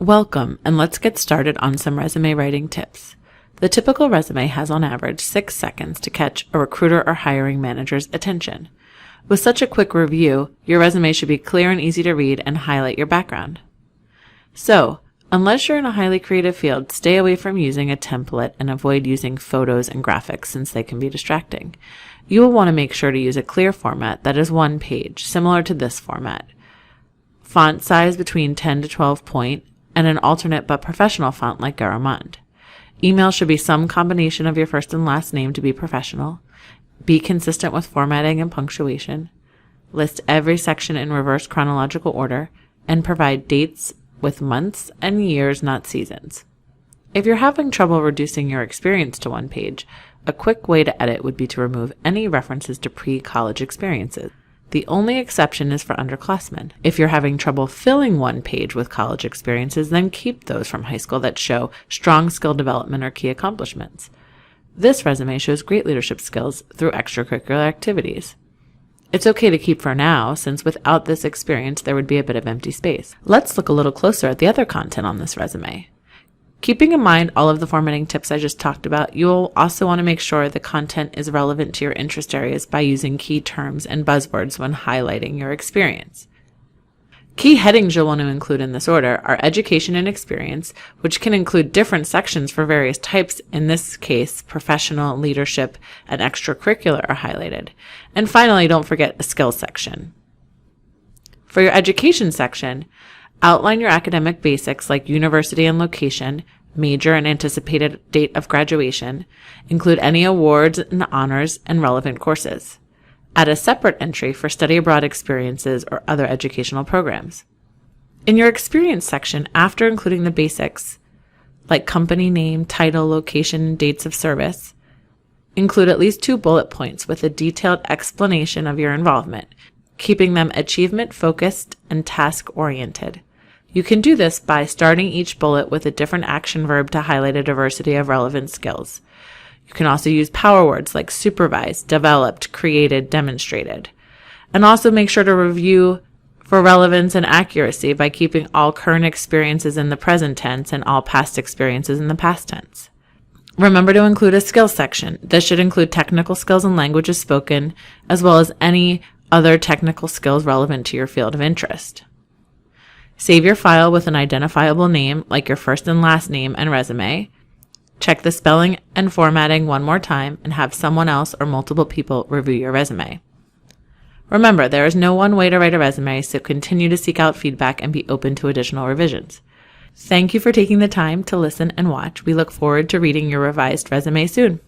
Welcome, and let's get started on some resume writing tips. The typical resume has on average 6 seconds to catch a recruiter or hiring manager's attention. With such a quick review, your resume should be clear and easy to read and highlight your background. So, unless you're in a highly creative field, stay away from using a template and avoid using photos and graphics since they can be distracting. You will want to make sure to use a clear format that is one page, similar to this format. Font size between 10 to 12 point, and an alternate but professional font like Garamond. Email should be some combination of your first and last name to be professional. Be consistent with formatting and punctuation. List every section in reverse chronological order, and provide dates with months and years, not seasons. If you're having trouble reducing your experience to one page, a quick way to edit would be to remove any references to pre-college experiences. The only exception is for underclassmen. If you're having trouble filling one page with college experiences, then keep those from high school that show strong skill development or key accomplishments. This resume shows great leadership skills through extracurricular activities. It's okay to keep for now, since without this experience, there would be a bit of empty space. Let's look a little closer at the other content on this resume. Keeping in mind all of the formatting tips I just talked about, you'll also want to make sure the content is relevant to your interest areas by using key terms and buzzwords when highlighting your experience. Key headings you'll want to include in this order are education and experience, which can include different sections for various types. In this case, professional, leadership, and extracurricular are highlighted. And finally, don't forget a skills section. For your education section, outline your academic basics like university and location, major and anticipated date of graduation. Include any awards and honors and relevant courses. Add a separate entry for study abroad experiences or other educational programs. In your experience section, after including the basics, like company name, title, location, and dates of service, include at least 2 bullet points with a detailed explanation of your involvement, keeping them achievement-focused and task-oriented. You can do this by starting each bullet with a different action verb to highlight a diversity of relevant skills. You can also use power words like supervised, developed, created, demonstrated. And also make sure to review for relevance and accuracy by keeping all current experiences in the present tense and all past experiences in the past tense. Remember to include a skills section. This should include technical skills and languages spoken, as well as any other technical skills relevant to your field of interest. Save your file with an identifiable name like your first and last name and resume. Check the spelling and formatting one more time and have someone else or multiple people review your resume. Remember, there is no one way to write a resume, so continue to seek out feedback and be open to additional revisions. Thank you for taking the time to listen and watch. We look forward to reading your revised resume soon.